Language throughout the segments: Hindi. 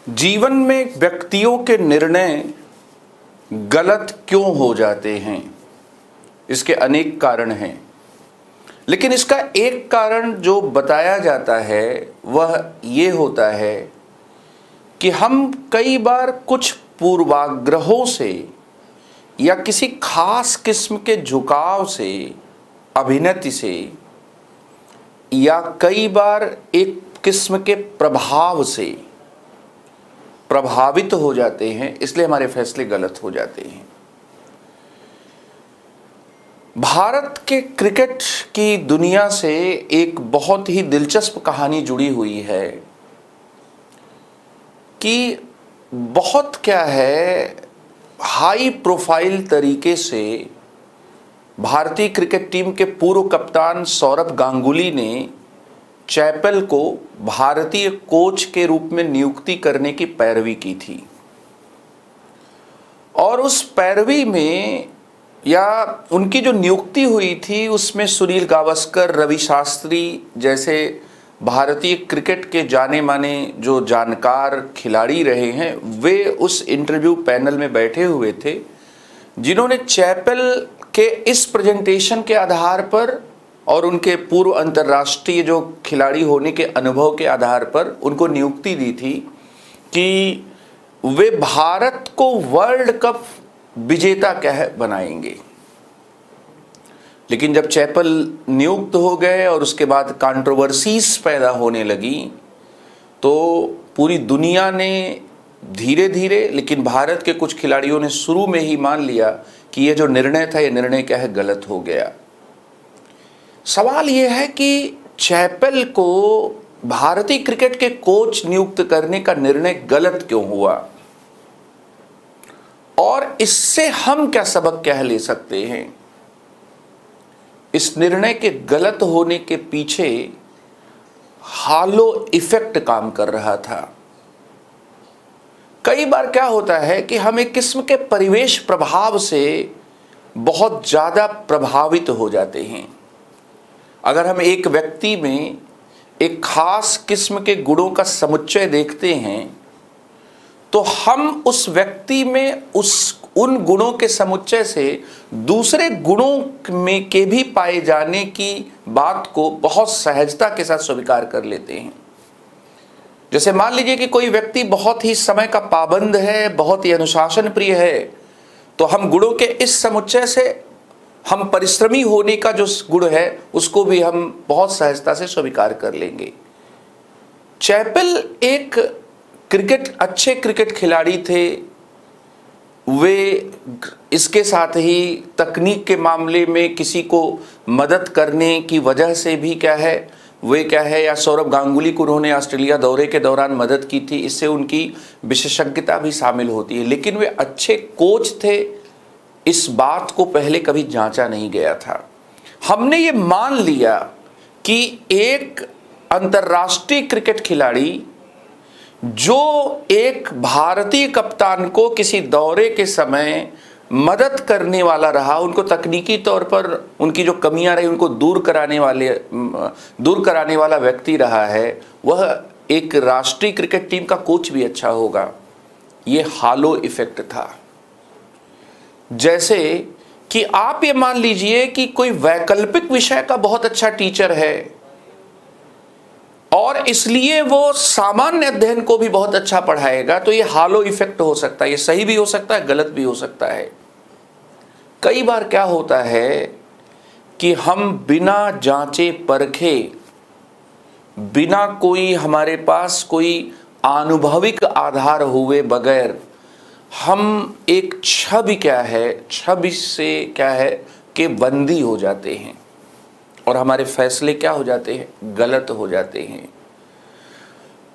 जीवन में व्यक्तियों के निर्णय गलत क्यों हो जाते हैं? इसके अनेक कारण हैं, लेकिन इसका एक कारण जो बताया जाता है वह ये होता है कि हम कई बार कुछ पूर्वाग्रहों से या किसी खास किस्म के झुकाव से, अभिनति से, या कई बार एक किस्म के प्रभाव से प्रभावित हो जाते हैं, इसलिए हमारे फैसले गलत हो जाते हैं। भारत के क्रिकेट की दुनिया से एक बहुत ही दिलचस्प कहानी जुड़ी हुई है कि बहुत क्या है, हाई प्रोफाइल तरीके से भारतीय क्रिकेट टीम के पूर्व कप्तान सौरभ गांगुली ने चैपल को भारतीय कोच के रूप में नियुक्ति करने की पैरवी की थी, और उस पैरवी में या उनकी जो नियुक्ति हुई थी उसमें सुनील गावस्कर, रवि शास्त्री जैसे भारतीय क्रिकेट के जाने माने जो जानकार खिलाड़ी रहे हैं, वे उस इंटरव्यू पैनल में बैठे हुए थे, जिन्होंने चैपल के इस प्रेजेंटेशन के आधार पर और उनके पूर्व अंतर्राष्ट्रीय जो खिलाड़ी होने के अनुभव के आधार पर उनको नियुक्ति दी थी कि वे भारत को वर्ल्ड कप विजेता बनाएंगे। लेकिन जब चैपल नियुक्त हो गए और उसके बाद कंट्रोवर्सीज पैदा होने लगी, तो पूरी दुनिया ने धीरे धीरे, लेकिन भारत के कुछ खिलाड़ियों ने शुरू में ही मान लिया कि ये जो निर्णय था, ये निर्णय क्या है, गलत हो गया। सवाल यह है कि चैपल को भारतीय क्रिकेट के कोच नियुक्त करने का निर्णय गलत क्यों हुआ, और इससे हम क्या सबक ले सकते हैं? इस निर्णय के गलत होने के पीछे हालो इफेक्ट काम कर रहा था। कई बार क्या होता है कि हम एक किस्म के परिवेश प्रभाव से बहुत ज्यादा प्रभावित हो जाते हैं। अगर हम एक व्यक्ति में एक खास किस्म के गुणों का समुच्चय देखते हैं, तो हम उस व्यक्ति में उन गुणों के समुच्चय से दूसरे गुणों में के भी पाए जाने की बात को बहुत सहजता के साथ स्वीकार कर लेते हैं। जैसे मान लीजिए कि कोई व्यक्ति बहुत ही समय का पाबंद है, बहुत ही अनुशासन प्रिय है, तो हम गुणों के इस समुच्चय से हम परिश्रमी होने का जो गुण है उसको भी हम बहुत सहजता से स्वीकार कर लेंगे। चैपल एक अच्छे क्रिकेट खिलाड़ी थे। वे इसके साथ ही तकनीक के मामले में किसी को मदद करने की वजह से भी या सौरभ गांगुली को उन्होंने ऑस्ट्रेलिया दौरे के दौरान मदद की थी, इससे उनकी विशेषज्ञता भी शामिल होती है। लेकिन वे अच्छे कोच थे, इस बात को पहले कभी जांचा नहीं गया था। हमने ये मान लिया कि एक अंतर्राष्ट्रीय क्रिकेट खिलाड़ी जो एक भारतीय कप्तान को किसी दौरे के समय मदद करने वाला रहा, उनको तकनीकी तौर पर उनकी जो कमियां रही उनको दूर कराने वाला व्यक्ति रहा है, वह एक राष्ट्रीय क्रिकेट टीम का कोच भी अच्छा होगा। ये हालो इफेक्ट था। जैसे कि आप ये मान लीजिए कि कोई वैकल्पिक विषय का बहुत अच्छा टीचर है और इसलिए वो सामान्य अध्ययन को भी बहुत अच्छा पढ़ाएगा, तो ये हालो इफेक्ट हो सकता है। ये सही भी हो सकता है, गलत भी हो सकता है। कई बार क्या होता है कि हम बिना जांचे परखे, बिना कोई हमारे पास कोई आनुभविक आधार हुए बगैर हम एक छवि से कि बंदी हो जाते हैं और हमारे फैसले क्या हो जाते हैं, गलत हो जाते हैं।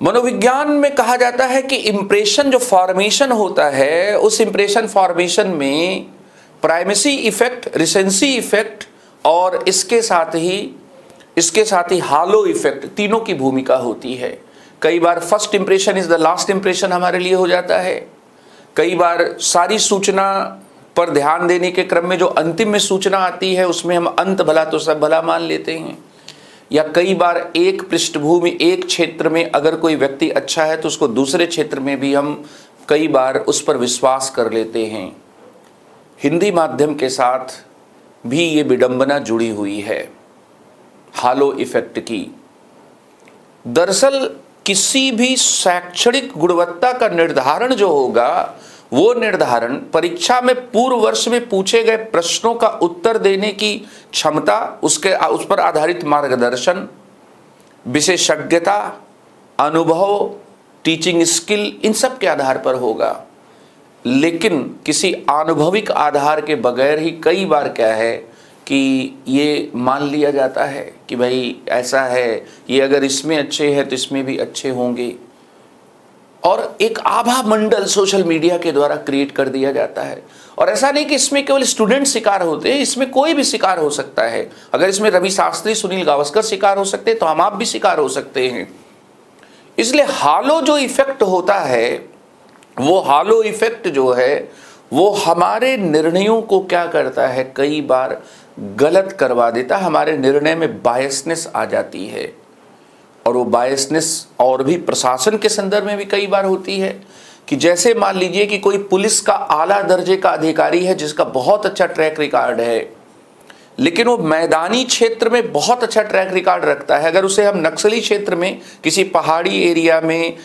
मनोविज्ञान में कहा जाता है कि इंप्रेशन जो फॉर्मेशन होता है, उस इंप्रेशन फॉर्मेशन में प्राइमेसी इफेक्ट, रिसेंसी इफेक्ट और इसके साथ ही हालो इफेक्ट, तीनों की भूमिका होती है। कई बार first impression is the last impression हमारे लिए हो जाता है। कई बार सारी सूचना पर ध्यान देने के क्रम में जो अंतिम में सूचना आती है उसमें हम अंत भला तो सब भला मान लेते हैं। या कई बार एक पृष्ठभूमि, एक क्षेत्र में अगर कोई व्यक्ति अच्छा है तो उसको दूसरे क्षेत्र में भी हम कई बार उस पर विश्वास कर लेते हैं। हिंदी माध्यम के साथ भी ये विडंबना जुड़ी हुई है हालो इफेक्ट की। दरअसल किसी भी शैक्षणिक गुणवत्ता का निर्धारण जो होगा, वो निर्धारण परीक्षा में पूर्व वर्ष में पूछे गए प्रश्नों का उत्तर देने की क्षमता, उस पर आधारित मार्गदर्शन, विशेषज्ञता, अनुभव, टीचिंग स्किल, इन सब के आधार पर होगा। लेकिन किसी आनुभविक आधार के बगैर ही कई बार क्या है कि ये मान लिया जाता है कि भाई ऐसा है, ये अगर इसमें अच्छे हैं तो इसमें भी अच्छे होंगे, और एक आभा मंडल सोशल मीडिया के द्वारा क्रिएट कर दिया जाता है। और ऐसा नहीं कि इसमें केवल स्टूडेंट शिकार होते हैं, इसमें कोई भी शिकार हो सकता है। अगर इसमें रवि शास्त्री, सुनील गावस्कर शिकार हो सकते हैं तो हम आप भी शिकार हो सकते हैं। इसलिए हालो जो इफेक्ट होता है, वो हालो इफेक्ट जो है वो हमारे निर्णयों को क्या करता है, कई बार गलत करवा देता है। हमारे निर्णय में बायसनेस आ जाती है, और वो बायसनेस और भी प्रशासन के संदर्भ में भी कई बार होती है कि जैसे मान लीजिए कि कोई पुलिस का आला दर्जे का अधिकारी है जिसका बहुत अच्छा ट्रैक रिकॉर्ड है, लेकिन वो मैदानी क्षेत्र में बहुत अच्छा ट्रैक रिकॉर्ड रखता है। अगर उसे हम नक्सली क्षेत्र में, किसी पहाड़ी एरिया में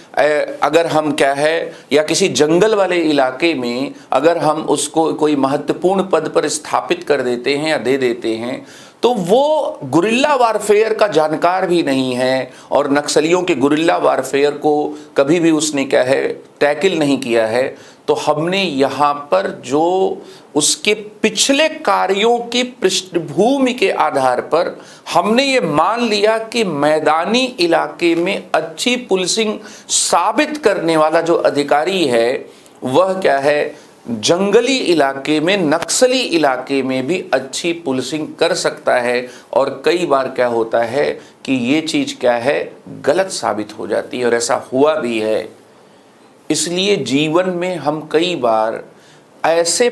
अगर हम क्या है, या किसी जंगल वाले इलाके में अगर हम उसको कोई महत्वपूर्ण पद पर स्थापित कर देते हैं या दे देते हैं, तो वो गुरिल्ला वारफेयर का जानकार भी नहीं है और नक्सलियों के गुरिल्ला वारफेयर को कभी भी उसने क्या है टैकल नहीं किया है, तो हमने यहाँ पर जो उसके पिछले कार्यों की पृष्ठभूमि के आधार पर हमने ये मान लिया कि मैदानी इलाके में अच्छी पुलिसिंग साबित करने वाला जो अधिकारी है वह क्या है, जंगली इलाके में, नक्सली इलाके में भी अच्छी पुलिसिंग कर सकता है। और कई बार क्या होता है कि ये चीज़ क्या है, गलत साबित हो जाती है, और ऐसा हुआ भी है। इसलिए जीवन में हम कई बार ऐसे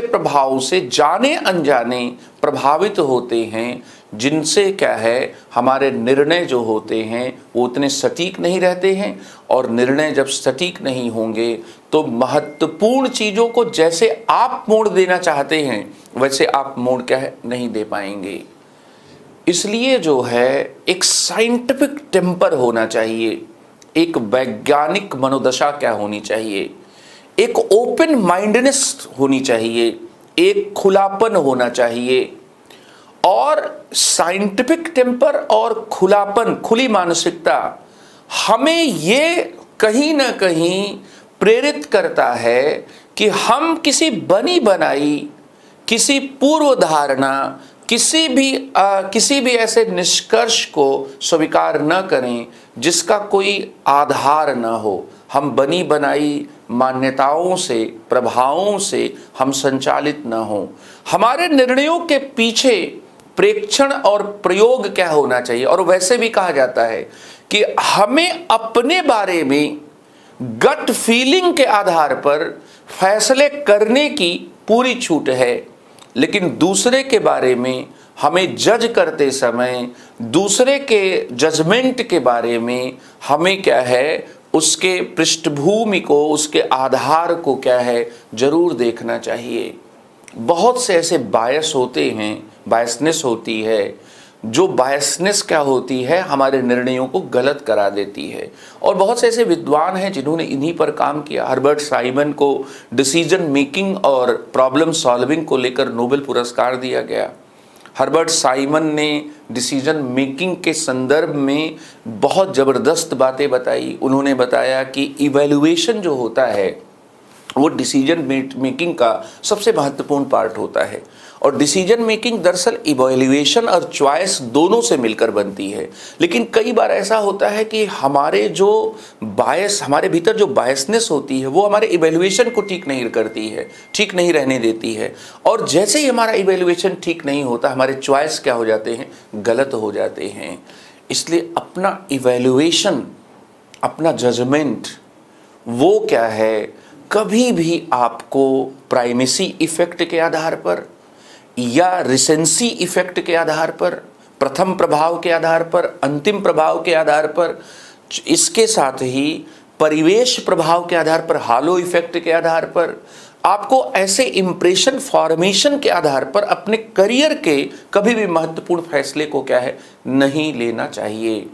प्रभावों से जाने अनजाने प्रभावित होते हैं जिनसे क्या है, हमारे निर्णय जो होते हैं वो उतने सटीक नहीं रहते हैं। और निर्णय जब सटीक नहीं होंगे तो महत्वपूर्ण चीज़ों को जैसे आप मोड़ देना चाहते हैं वैसे आप मोड़ क्या है नहीं दे पाएंगे। इसलिए जो है एक साइंटिफिक टेम्पर होना चाहिए, एक वैज्ञानिक मनोदशा क्या होनी चाहिए, एक ओपन माइंडनेस होनी चाहिए, एक खुलापन होना चाहिए। और साइंटिफिक टेम्पर और खुलापन, खुली मानसिकता हमें ये कहीं ना कहीं प्रेरित करता है कि हम किसी बनी बनाई, किसी पूर्व धारणा, किसी भी ऐसे निष्कर्ष को स्वीकार न करें जिसका कोई आधार न हो। हम बनी बनाई मान्यताओं से, प्रभावों से हम संचालित न हो। हमारे निर्णयों के पीछे प्रेक्षण और प्रयोग क्या होना चाहिए। और वैसे भी कहा जाता है कि हमें अपने बारे में गट फीलिंग के आधार पर फैसले करने की पूरी छूट है, लेकिन दूसरे के बारे में हमें जज करते समय, दूसरे के जजमेंट के बारे में हमें क्या है, उसके पृष्ठभूमि को, उसके आधार को क्या है जरूर देखना चाहिए। बहुत से ऐसे बायस होते हैं, बायसनेस होती है, जो बायसनेस क्या होती है हमारे निर्णयों को गलत करा देती है। और बहुत से ऐसे विद्वान हैं जिन्होंने इन्हीं पर काम किया। हर्बर्ट साइमन को डिसीजन मेकिंग और प्रॉब्लम सॉल्विंग को लेकर नोबेल पुरस्कार दिया गया। हर्बर्ट साइमन ने डिसीजन मेकिंग के संदर्भ में बहुत ज़बरदस्त बातें बताई। उन्होंने बताया कि इवैल्यूएशन जो होता है वो डिसीजन मेकिंग का सबसे महत्वपूर्ण पार्ट होता है। और डिसीजन मेकिंग दरअसल इवैल्यूएशन और चॉइस दोनों से मिलकर बनती है। लेकिन कई बार ऐसा होता है कि हमारे भीतर जो बायसनेस होती है वो हमारे इवैल्यूएशन को ठीक नहीं करती है, ठीक नहीं रहने देती है। और जैसे ही हमारा इवैल्यूएशन ठीक नहीं होता, हमारे चॉइस क्या हो जाते हैं, गलत हो जाते हैं। इसलिए अपना इवैल्यूएशन, अपना जजमेंट वो क्या है, कभी भी आपको प्राइमेसी इफेक्ट के आधार पर या रिसेंसी इफेक्ट के आधार पर प्रथम प्रभाव के आधार पर, अंतिम प्रभाव के आधार पर, इसके साथ ही परिवेश प्रभाव के आधार पर, हालो इफेक्ट के आधार पर, आपको ऐसे इंप्रेशन फॉर्मेशन के आधार पर अपने करियर के कभी भी महत्वपूर्ण फैसले को क्या है, नहीं लेना चाहिए।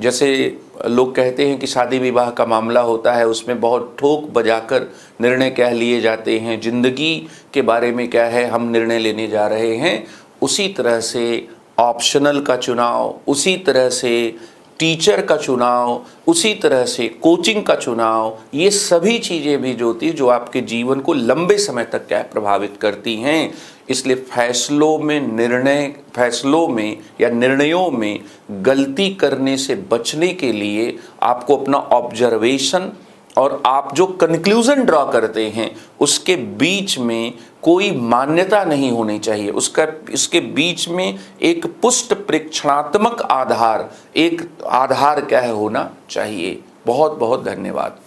जैसे लोग कहते हैं कि शादी विवाह का मामला होता है, उसमें बहुत ठोक बजाकर निर्णय क्या लिए जाते हैं, जिंदगी के बारे में क्या है हम निर्णय लेने जा रहे हैं। उसी तरह से ऑप्शनल का चुनाव, उसी तरह से टीचर का चुनाव, उसी तरह से कोचिंग का चुनाव, ये सभी चीज़ें भी जो होती है जो आपके जीवन को लंबे समय तक क्या है प्रभावित करती हैं। इसलिए फैसलों में या निर्णयों में गलती करने से बचने के लिए आपको अपना ऑब्जर्वेशन और आप जो कंक्लूजन ड्रॉ करते हैं उसके बीच में कोई मान्यता नहीं होनी चाहिए। इसके बीच में एक पुष्ट परीक्षणात्मक आधार, एक आधार क्या है होना चाहिए। बहुत बहुत धन्यवाद।